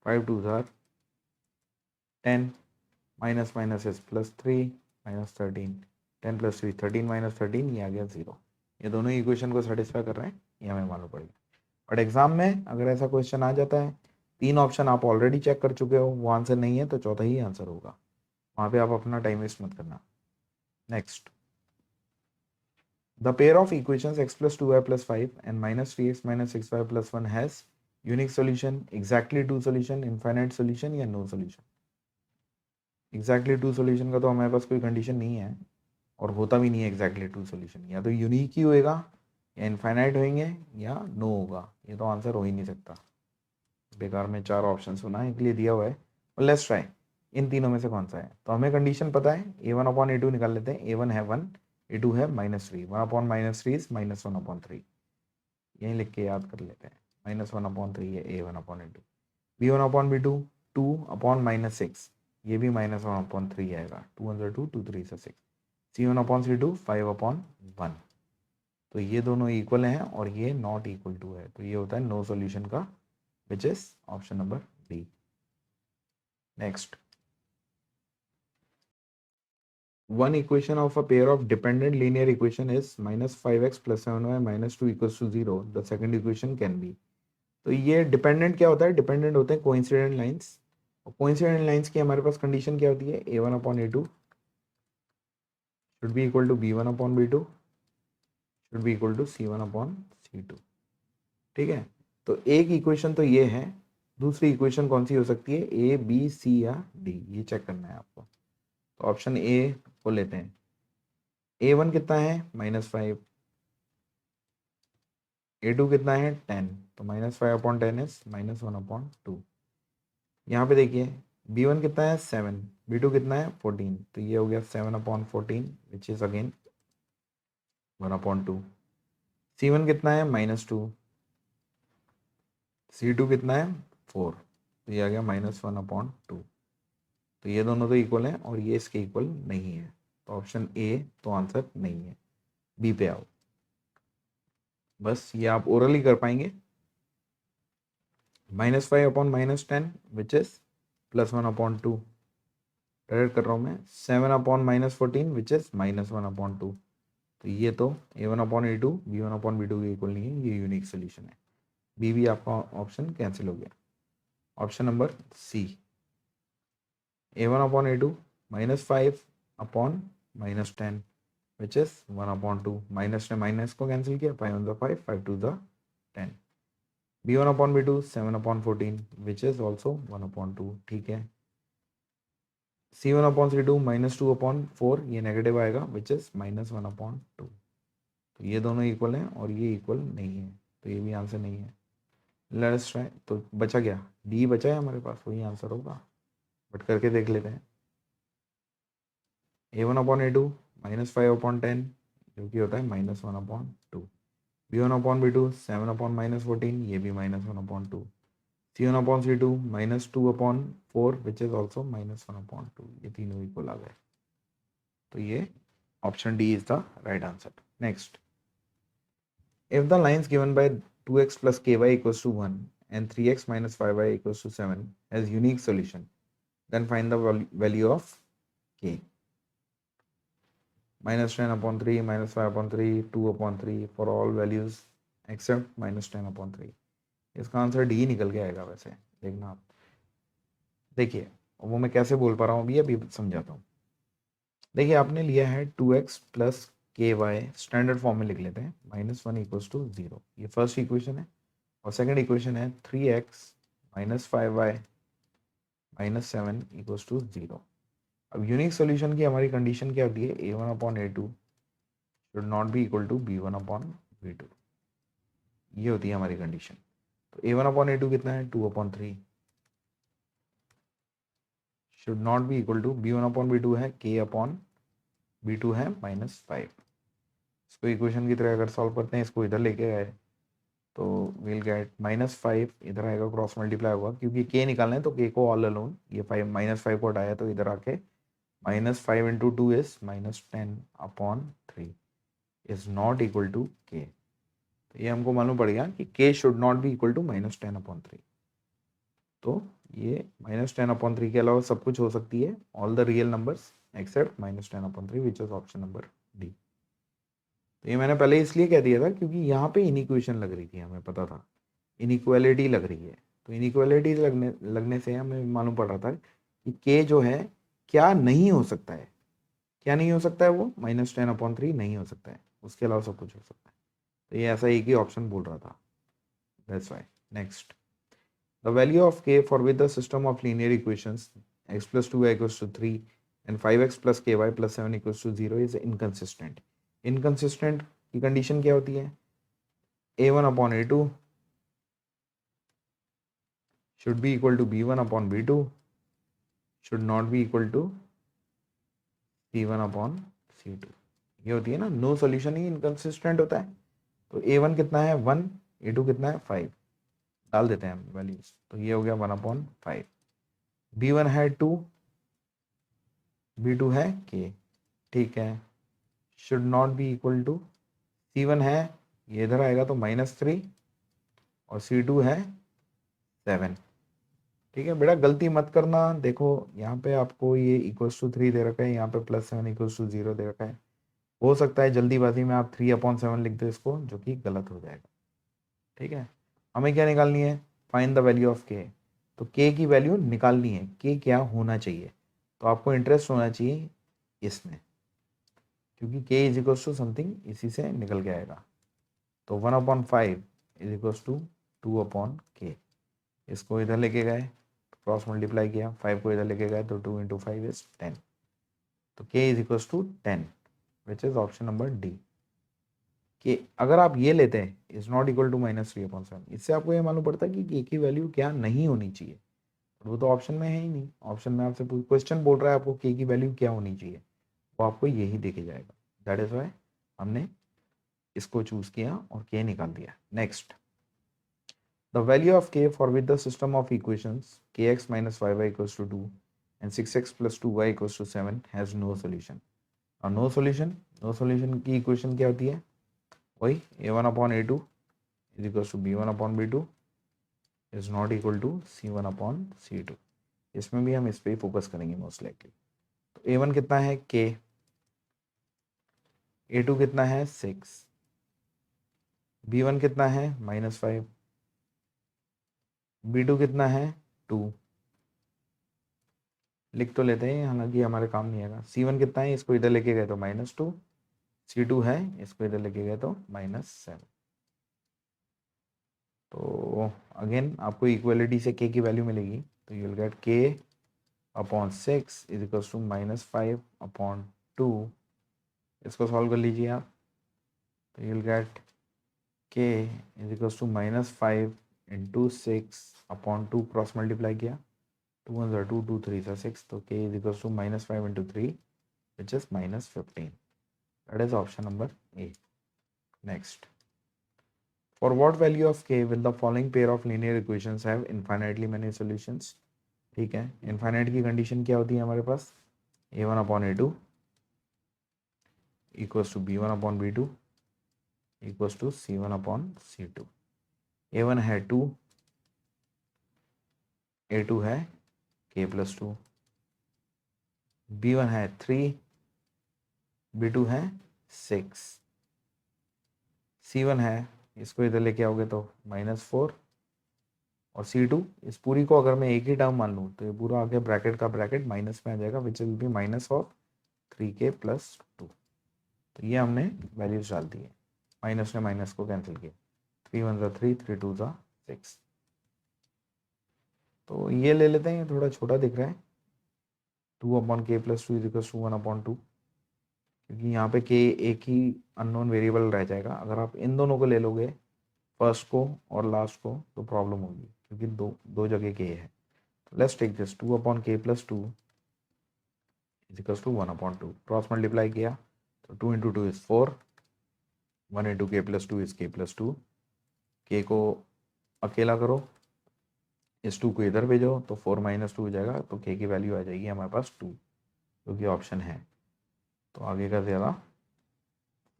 5 2s are 10, minus minus is +3 -13, 10 + 3 13 -13, ये आ गया 0। ये दोनों इक्वेशन को सेटिस्फाई कर रहे हैं, ये हमें मालूम पड़ेगा। बट एग्जाम में अगर ऐसा क्वेश्चन आ जाता है, 3 ऑप्शन आप ऑलरेडी चेक कर चुके हो, वो आंसर नहीं है, तो चौथा ही आंसर होगा, वहाँ पे आप अपना टाइम वेस्ट मत करना। Next, the pair of equations x + 2y + 5 and -3x - 6y + 1 has unique solution, exactly two solution, infinite solution या no solution। exactly two solution का तो हमारे पास कोई कंडीशन नहीं है, और होता भी नहीं है एग्जैक्टली टू सोल्यूशन, या तो यूनिक ही होएगा या इनफाइनाइट होंगे या नो होगा, ये तो आंसर हो ही नहीं सकता। बेकार में 4 ऑप्शन सुना है, इसलिए दिया हुआ है। और लेट्स ट्राई, इन तीनों में से कौन सा है। तो हमें कंडीशन पता है, a1/a2 निकाल लेते हैं। a1 है 1, a2 है -3, 1/-3 इज -1/3, यहीं लिख के याद कर लेते हैं। -1/3 है a1/a2। b1/b2 2/-6, ये भी -1/3 आएगा। 2 1 2, 2 3 6। c1/c2 5/1, तो ये दोनों इक्वल हैं और ये नॉट इक्वल टू है, तो ये होता है नो सॉल्यूशन का, विच is option number D. Next, one equation of a pair of dependent linear equation is -5x + 7y - 2 = 0, the second equation can be। तो ये डिपेंडेंट क्या होता है, डिपेंडेंट होते हैं कोइंसिडेंट लाइंस। और कोइंसिडेंट लाइंस की हमारे पास कंडीशन क्या होती है, a1/a2 should be equal to b1/b2 should be equal to c1/c2। ठीक है, तो एक इक्वेशन तो ये है, दूसरी इक्वेशन कौन सी हो सकती है, ए बी सी या डी, ये चेक करना है आपको। तो ऑप्शन ए को लेते हैं। a1 कितना है, -5, a2 कितना है 10, तो -5/10 इज -1/2। यहाँ पे देखिए b1 कितना है 7, b2 कितना है 14, तो ये हो गया 7/14 विच इज अगेन 1/2। c1 कितना है -2, c2 कितना है 4, तो ये आ गया -1/2। तो ये दोनों तो इक्वल हैं और ये इसके इक्वल नहीं है, तो ऑप्शन ए तो आंसर नहीं है, बी पे आओ। बस ये आप ओरली कर पाएंगे। -5/-10 विच इज +1/2। डायरेक्ट कर रहा हूँ मैं, 7/-14 विच इज -1/2। तो ये तो a1/a2 b1/b2 के इक्वल नहीं है, ये यूनिक सोल्यूशन है। बी भी आपका ऑप्शन कैंसिल हो गया। Option number C, a1/a2 -5/-10 which is 1/2। Minus ने माइनस को कैंसिल किया, 5 1 5 5 2 10। b1/b2 7/14 which is also 1/2। ठीक है, c1/c2 -2/4, ये नेगेटिव आएगा विच इज -1/2। तो ये दोनों इक्वल हैं और ये इक्वल नहीं है, तो ये भी आंसर नहीं है। लेट्स ट्राई, तो बचा क्या, डी बचा है हमारे पास, वही आंसर होगा, बट करके देख लेते हैं। a1/a2 -5/10 जो कि होता है -1/2। b1/b2 7/-14, ये भी -1/2। c1/c2 -2/4 विच इज ऑल्सो -1/2, ये तीनों इक्वल आ गए, तो ये option D is the right answer. Next, if the lines given by 2x plus ky equals to 1 and 3x minus 5y equals to 7 has unique solution, then find the value of k। -10/3 -5/3 2/3 for all values except -10/3। इसका answer D निकल के आएगा। वैसे देखना आप, देखिए वो मैं कैसे बोल पा रहा हूँ अभी समझाता हूँ। देखिए आपने लिया है 2x plus k Y, standard form में लिख लेते हैं, -1 = 0, ये फर्स्ट इक्वेशन है। और सेकंड इक्वेशन है 3x - 5y - 7 = 0। अब यूनिक सॉल्यूशन की हमारी कंडीशन क्या होती है, a1/a2 should not be equal to b1/b2, ये होती है हमारी कंडीशन। तो a1/a2 कितना है 2/3, should not be equal to b1/b2 है k/b2 है -5। इसको इक्वेशन की तरह अगर सॉल्व करते हैं, इसको इधर लेके आए तो विल गेट -5, इधर आएगा क्रॉस मल्टीप्लाई होगा क्योंकि k निकालना है, तो k को ऑल अलोन, ये 5 को हटाया तो इधर आके -5 × 2 is -10/3 is not equal to k। तो ये हमको मालूम पड़ गया कि k should not be equal to -10/3। तो ये -10/3 के अलावा सब कुछ हो सकती है, all the real numbers accept -10/3 which is option number D. तो ये मैंने पहले इसलिए कह दिया था क्योंकि यहाँ पे इनइक्वेशन लग रही थी, हमें पता था इनइक्वालिटी लग रही है। तो इनइक्वालिटी लगने से हमें मालूम पड़ रहा था कि के जो है क्या नहीं हो सकता है, क्या नहीं हो सकता है, वो -10/3 नहीं हो सकता है, उसके अलावा सब कुछ हो सकता है। तो ये ऐसा एक ही ऑप्शन बोल रहा था, that's why. Next, the value of k for with the system of linear equations x + 2y = 3 and 5x plus k y plus 7 equals to 0 is inconsistent. Inconsistent की कंडीशन क्या होती है? a1 upon a2 should be equal to b1 upon b2 should not be equal to c1 upon c2। ये होती है ना, no solution ही inconsistent होता है। तो a1 कितना है 1, a2 कितना है 5, डाल देते हैं हम वैल्यूज। तो ये हो गया 1 अपॉन 5। b1 है 2, b2 है k, ठीक है। Should not be equal to, c1 है, ये इधर आएगा तो -3 और c2 है 7। ठीक है बेटा, गलती मत करना। देखो यहाँ पे आपको ये इक्वल्स टू 3 दे रखा है, यहाँ पे +7 इक्वल्स टू 0 दे रखा है। हो सकता है जल्दीबाजी में आप 3 अपॉन 7 लिख दो इसको, जो कि गलत हो जाएगा। ठीक है, हमें क्या निकालनी है? फाइंड द वैल्यू ऑफ के। तो के की वैल्यू निकालनी है, के क्या होना चाहिए। तो आपको इंटरेस्ट होना चाहिए इसमें, क्योंकि के इज इक्वल्स टू समथिंग, इसी से निकल के आएगा। तो 1 upon 5 is equals to 2 upon k. इसको इधर लेके गए, क्रॉस मल्टीप्लाई किया, 5 को इधर लेके गए तो 2 इंटू 5 इज 10। तो k is equals to 10, which is option number D. कि अगर आप ये लेते हैं इज नॉट इक्वल टू -3/7, इससे आपको ये मालूम पड़ता है कि k की वैल्यू क्या नहीं होनी चाहिए। वो तो ऑप्शन में है ही नहीं। ऑप्शन में आपसे क्वेश्चन बोल रहा है आपको k की वैल्यू क्या होनी चाहिए, वो आपको यही देके जाएगा। दैट इज वाई हमने इसको चूज किया और k निकाल दिया। Next, the value of k for with the system of equations kx minus 5y equals to 2 and 6x plus 2y equals to 7 has no solution। और नो सॉल्यूशन की equation क्या होती है? वही a1 upon a2 is equals to b1 upon b2 is not equal to c1 upon c2। इसमें भी हम इस पे ही फोकस करेंगे मोस्ट लाइकली। तो a1 कितना है k, a2 कितना है 6, b1 कितना है -5, b2 कितना है 2। लिख तो लेते हैं, हालांकि हमारे काम नहीं आएगा। c1 कितना है, इसको इधर लेके गए तो -2, c2 है, इसको इधर लेके गए तो -7। तो अगेन आपको इक्वलिटी से k की वैल्यू मिलेगी। तो you will get k upon 6 is equals to -5 upon 2। इसको सॉल्व कर लीजिए आप। तो you will get k is equals to -5 into 6 upon 2, cross multiply किया, 2 1 2 2 3 6, तो k is equals to -5 into 3 which is -15। That is option number A. Next, for what value of k will the following pair of linear equations have infinitely many solutions। ठीक है, infinite की condition क्या होती है हमारे पास? a1 upon a2 equals to b1 upon b2 equals to c1 upon c2। a1 है 2, a2 है k प्लस 2, b1 है 3, b2 है 6, c1 है, इसको इधर लेके आओगे तो -4, और C2, इस पूरी को अगर मैं एक ही टर्म मान लूँ तो ये पूरा आगे ब्रैकेट का ब्रैकेट माइनस में आ जाएगा, विच will B minus of 3k plus 2। तो ये हमने वैल्यूज डाल दी है, माइनस ने माइनस को कैंसिल किया, 3 1 ज़ा 3, 3 2 ज़ा 6। तो ये ले लेते हैं, थोड़ा छोटा दिख रहा है, 2 upon k plus 2 is equal to 1 upon 2, क्योंकि यहाँ पे k एक ही अननोन वेरिएबल रह जाएगा। अगर आप इन दोनों को ले लोगे, फर्स्ट को और लास्ट को, तो प्रॉब्लम होगी, क्योंकि दो जगह k है। Let's take this 2 upon k plus 2 is equals to 1 upon 2, cross multiply किया तो 2 into 2 is 4, 1 into k plus 2 is k plus 2। k को अकेला करो, इस 2 को इधर भेजो तो 4 माइनस 2 हो जाएगा, तो k की वैल्यू आ जाएगी हमारे पास 2, जो कि ऑप्शन है। तो आगे का ज़्यादा,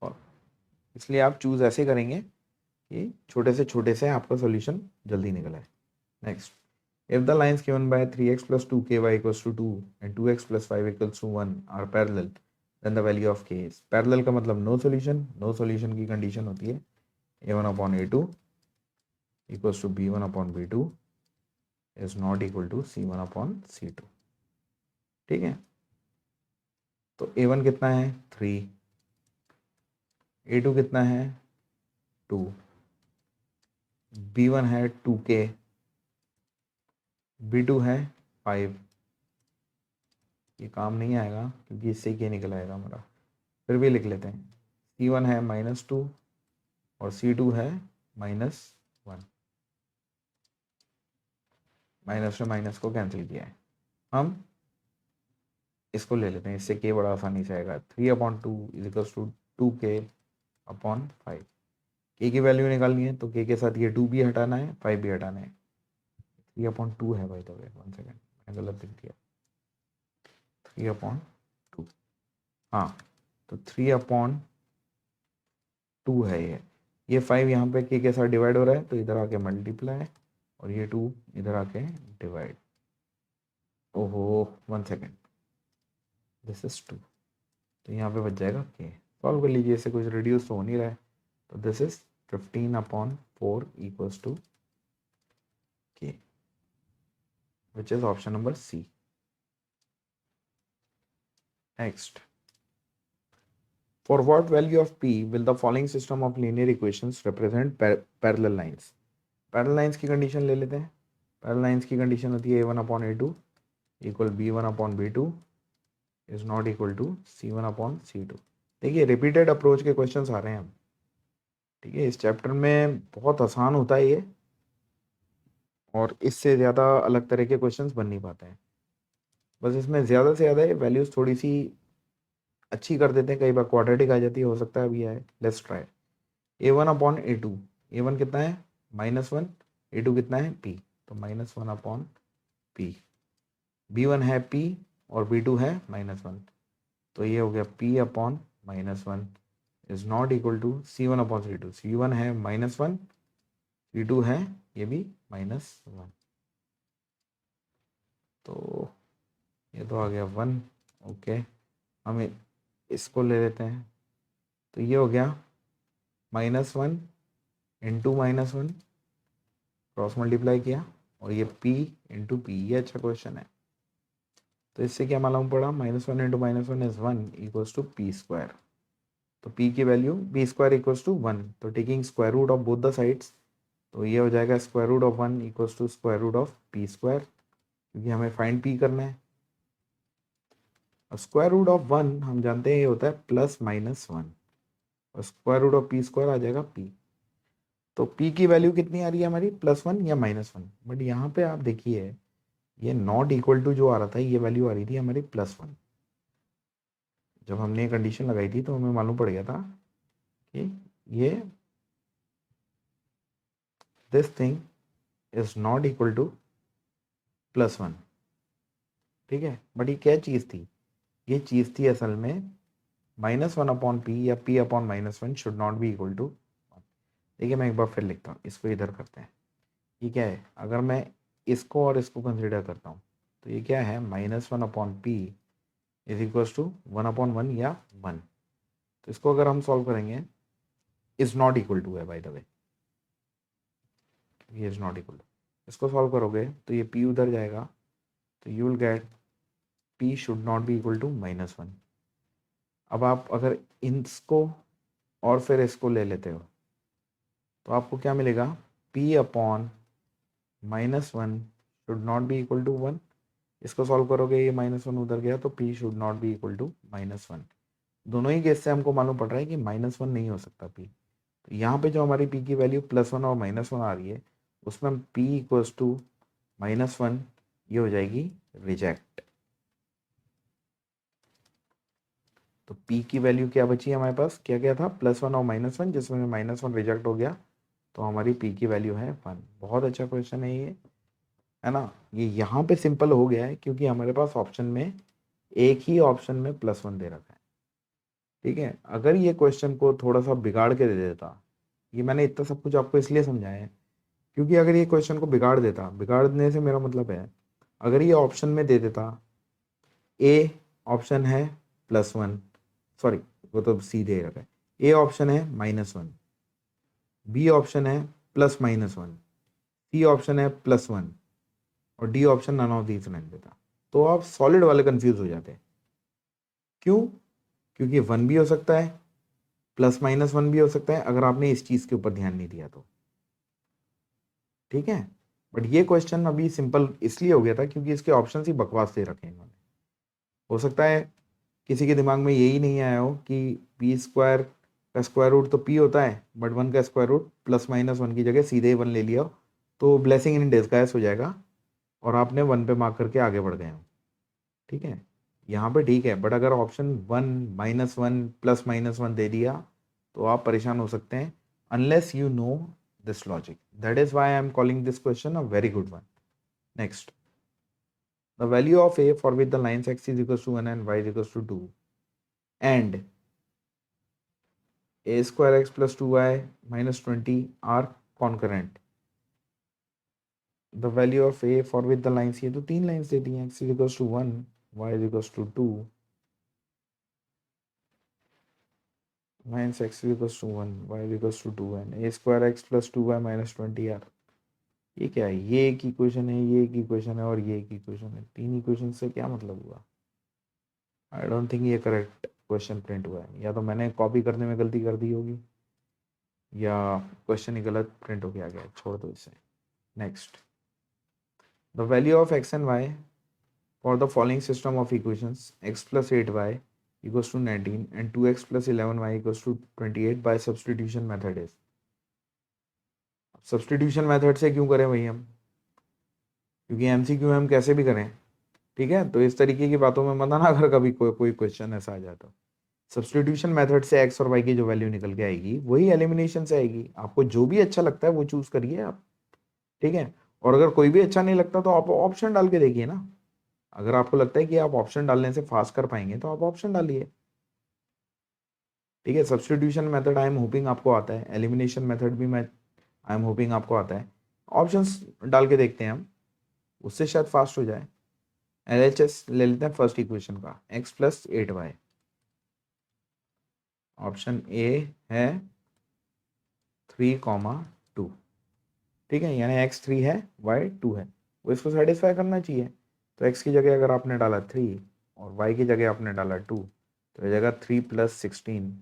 और इसलिए आप चूज़ ऐसे करेंगे कि छोटे से आपका सॉल्यूशन जल्दी निकल आए। Next, if the lines given by 3x plus 2ky equals to 2 and 2x plus 5 equals to 1 are parallel, then the value of k is। parallel का मतलब no solution, no solution की कंडीशन होती है a1 upon a2 equals to b1 upon b2 is not equal to c1 upon c2। ठीक है, तो a1 कितना है 3, a2 कितना है 2, b1 है 2k, b2 है 5, ये काम नहीं आएगा क्योंकि इससे के निकल आएगा हमारा, फिर भी लिख लेते हैं। C1 है -2 और C2 है -1, माइनस से माइनस को कैंसिल किया है। हम इसको ले लेते हैं, इससे के बड़ा आसानी से आएगा। 3/2 इजिकल्स टू 2k/5। के की वैल्यू निकालनी है तो के के साथ ये 2 भी हटाना है, 5 भी हटाना है। 3/2 है भाई, तो 1 सेकेंड मैंने गलत लिख दिया। 3/2, हाँ तो 3/2 है ये 5 यहाँ पे के साथ डिवाइड हो रहा है तो इधर आके मल्टीप्लाई, और ये 2 इधर आके डिवाइड। ओहो 1 सेकेंड, दिस इज 2, तो यहाँ पे बच जाएगा के। सॉल्व कर लीजिए, इससे कुछ रिड्यूस तो हो नहीं रहा है, तो this is 15/4 equals to k, which is option number C. Next, for what value of p will the following system of linear equations represent parallel lines? Parallel lines की कंडीशन ले लेते हैं। पैरेलल लाइंस की condition होती है a1/a2 equal b1/b2 is not equal to c1/c2। देखिए repeated approach के questions आ रहे हैं अब, ठीक है। इस चैप्टर में बहुत आसान होता है ये, और इससे ज़्यादा अलग तरह के क्वेश्चंस बन नहीं पाते हैं। बस इसमें ज़्यादा से ज़्यादा वैल्यूज़ थोड़ी सी अच्छी कर देते हैं, कई बार क्वाड्रेटिक आ जाती है, हो सकता है अभी आए। Let's try. a1/a2, a1 कितना है -1, a2 कितना है p, तो -1/p। b1 है p और b2 है -1, तो ये हो गया p/-1 is not equal to c1/c2। c1 है -1, c2 है ये भी -1, तो ये तो आ गया 1। ओके, हम इसको ले लेते हैं, तो ये हो गया -1 इंटू -1, क्रॉस मल्टीप्लाई किया, और ये p इंटू पी। ये अच्छा क्वेश्चन है, तो इससे क्या मालूम पड़ा, -1 into -1 is 1 equals to p²। तो p की वैल्यू p² इक्वल्स टू 1, तो taking square root of both the sides, तो ये हो जाएगा square root of 1 equals to square root of p², क्योंकि हमें फाइंड p करना है। और स्क्वायर रूट ऑफ 1 हम जानते हैं ये होता है +-1, और स्क्वायर रूट ऑफ p² आ जाएगा p। तो p की वैल्यू कितनी आ रही है हमारी, +1 या -1। बट यहाँ पे आप देखिए ये नॉट इक्वल टू जो आ रहा था, ये वैल्यू आ रही थी हमारी +1। जब हमने ये कंडीशन लगाई थी तो हमें मालूम पड़ गया था कि ये this thing is not equal to +1, ठीक है। बट ये क्या चीज़ थी, ये चीज़ थी असल में -1/p या p/-1 should not be equal to 1। देखिए मैं एक बार फिर लिखता हूँ, इसको इधर करते हैं। ये क्या है, अगर मैं इसको और इसको कंसिडर करता हूँ तो ये क्या है, -1/p इज इक्वल्स टू 1/1 या 1। तो इसको अगर हम सॉल्व करेंगे, इज नॉट इक्वल टू है बाय द वे, ये इज नॉट इक्वल टू, इसको सॉल्व करोगे तो ये p उधर जाएगा, तो you will get p should not be equal to -1। अब आप अगर इसको और फिर इसको ले लेते हो तो आपको क्या मिलेगा, p/-1 should not be equal to 1। इसको सॉल्व करोगे, ये -1 उधर गया, तो p should not be equal to -1। दोनों ही केस से हमको मालूम पड़ रहा है कि -1 नहीं हो सकता p। तो यहाँ पे जो हमारी p की वैल्यू +1 और -1 आ रही है, उसमें हम p इक्वल्स टू -1, ये हो जाएगी रिजेक्ट। तो p की वैल्यू क्या बची है हमारे पास, क्या क्या था, +1 और -1, जिसमें -1 रिजेक्ट हो गया, तो हमारी p की वैल्यू है 1। बहुत अच्छा क्वेश्चन है ये, है ना। ये यहाँ पे सिंपल हो गया है क्योंकि हमारे पास ऑप्शन में एक ही ऑप्शन में +1 दे रखा है, ठीक है। अगर ये क्वेश्चन को थोड़ा सा बिगाड़ के दे देता, ये मैंने इतना सब कुछ आपको इसलिए समझाया है क्योंकि अगर ये क्वेश्चन को बिगाड़ देता, बिगाड़ने से मेरा मतलब है अगर ये ऑप्शन में दे देता, ए ऑप्शन है +1, सॉरी वो तो सी दे रखा है, ए ऑप्शन है -1, बी ऑप्शन है +-1, सी ऑप्शन है +1, और D option none of these नहीं देता, तो आप सॉलिड वाले कंफ्यूज हो जाते हैं। क्यों, क्योंकि 1 भी हो सकता है, +-1 भी हो सकता है, अगर आपने इस चीज के ऊपर ध्यान नहीं दिया तो, ठीक है। बट ये क्वेश्चन अभी सिंपल इसलिए हो गया था क्योंकि इसके ऑप्शन ही बकवास दे रखे हैं इन्होंने। हो सकता है किसी के दिमाग में यही नहीं आया हो कि पी स्क्वायर का स्क्वायर रूट तो पी होता है, बट 1 का स्क्वायर रूट +-1 की जगह सीधे 1 ले लिया हो, तो ब्लेसिंग इन डिस्गाइज हो जाएगा और आपने 1 पे मार्क करके आगे बढ़ गए हो। ठीक है, यहाँ पे ठीक है, बट अगर ऑप्शन 1 -1 +-1 दे दिया तो आप परेशान हो सकते हैं, unless you know this logic. That is why I am calling this question a very good one. Next, the value of a for which the lines x is equals to 1 and y is equals to 2 and a square x plus 2y minus 20 are concurrent. The value of a for which the lines, ये तो 3 lines they दी हैं, x is equals to 1, y is equals to 2 minus x is equals to 1, y is equals to 2 and a square x plus 2y minus 20 are, ये क्या है? ये एक equation है, ये एक इक्वेशन है और ये एक इक्वेशन है। 3 इक्वेशन से क्या मतलब हुआ? आई डोंट थिंक ये करेक्ट क्वेश्चन प्रिंट हुआ है, या तो मैंने कॉपी करने में गलती कर दी होगी या क्वेश्चन ही गलत प्रिंट हो गया, छोड़ दो इसे। Next, the value of x and y for the following system of equations x plus 8y equals to 19 and 2x plus 11y equals to 28 by substitution method is। Substitution method से क्यों करें भाई हम? क्योंकि एमसीक्यू हम कैसे भी करें, ठीक है? तो इस तरीके की बातों में मत आना अगर कभी कोई क्वेश्चन ऐसा आ जाता। सब्सटीट्यूशन मेथड से एक्स और वाई की जो वैल्यू निकल के आएगी वही एलिमिनेशन से आएगी। आपको जो भी अच्छा लगता है वो चूज करिए आप, ठीक है? और अगर कोई भी अच्छा नहीं लगता तो आप ऑप्शन डाल के देखिए ना। अगर आपको लगता है कि आप ऑप्शन डालने से फास्ट कर पाएंगे तो आप ऑप्शन डालिए, ठीक है? Substitution method I am hoping आपको आता है, एलिमिनेशन मेथड भी मैं आई एम होपिंग आपको आता है। ऑप्शंस डाल के देखते हैं हम, उससे शायद फास्ट हो जाए। एलएचएस ले लेते हैं फर्स्ट इक्वेशन का, x plus 8y। Option A है 3,2, ठीक है? यानी x 3 है, y 2 है, वो इसको सेटिस्फाई करना चाहिए। तो x की जगह अगर आपने डाला 3 और y की जगह आपने डाला 2 तो ये जगह 3 + 16,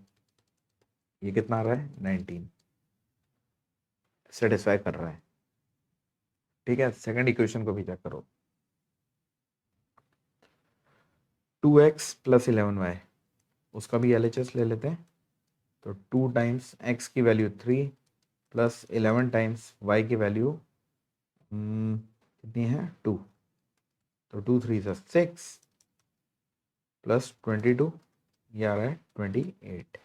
ये कितना आ रहा है? 19, सेटिस्फाई कर रहा है, ठीक है? सेकंड इक्वेशन को भी चेक करो, 2x + 11y, उसका भी एलएचएस ले लेते हैं। तो 2 टाइम्स x की वैल्यू 3 प्लस 11 टाइम्स y की वैल्यू कितनी है? 2, तो 2 3 6 प्लस 22, ये आ रहा है 28,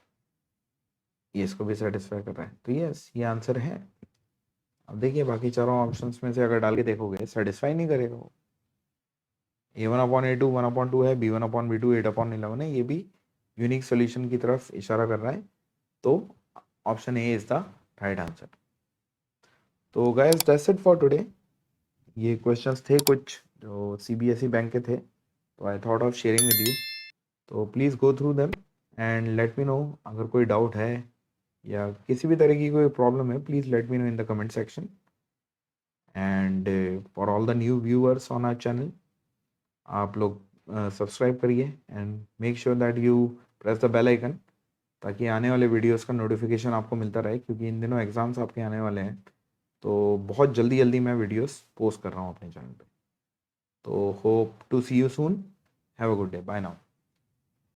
ये इसको भी सेटिस्फाई कर रहा है। तो यस, ये आंसर है। अब देखिए बाकी चारों ऑप्शंस में से अगर डाल के देखोगे सेटिस्फाई नहीं करेगा वो। a1/a2 1/2 है, b1/b2 8/11 है, ये भी यूनिक सोल्यूशन की तरफ इशारा कर रहा है। तो option A is the right answer. तो guys that's it for today. ये क्वेश्चंस थे कुछ जो सीबीएसई बैंक के थे, तो I thought of sharing with you. तो please go through them and let me know. अगर कोई डाउट है या किसी भी तरह की कोई प्रॉब्लम है, please let me know in the comment section. And for all the new viewers on our channel, आप लोग सब्सक्राइब करिए and make sure that you press the bell icon, ताकि आने वाले वीडियोस का नोटिफिकेशन आपको मिलता रहे, क्योंकि इन दिनों एग्ज़ाम्स आपके आने वाले हैं। तो बहुत जल्दी जल्दी मैं वीडियोस पोस्ट कर रहा हूँ अपने चैनल पे। तो hope to see you soon. Have a good day, bye now.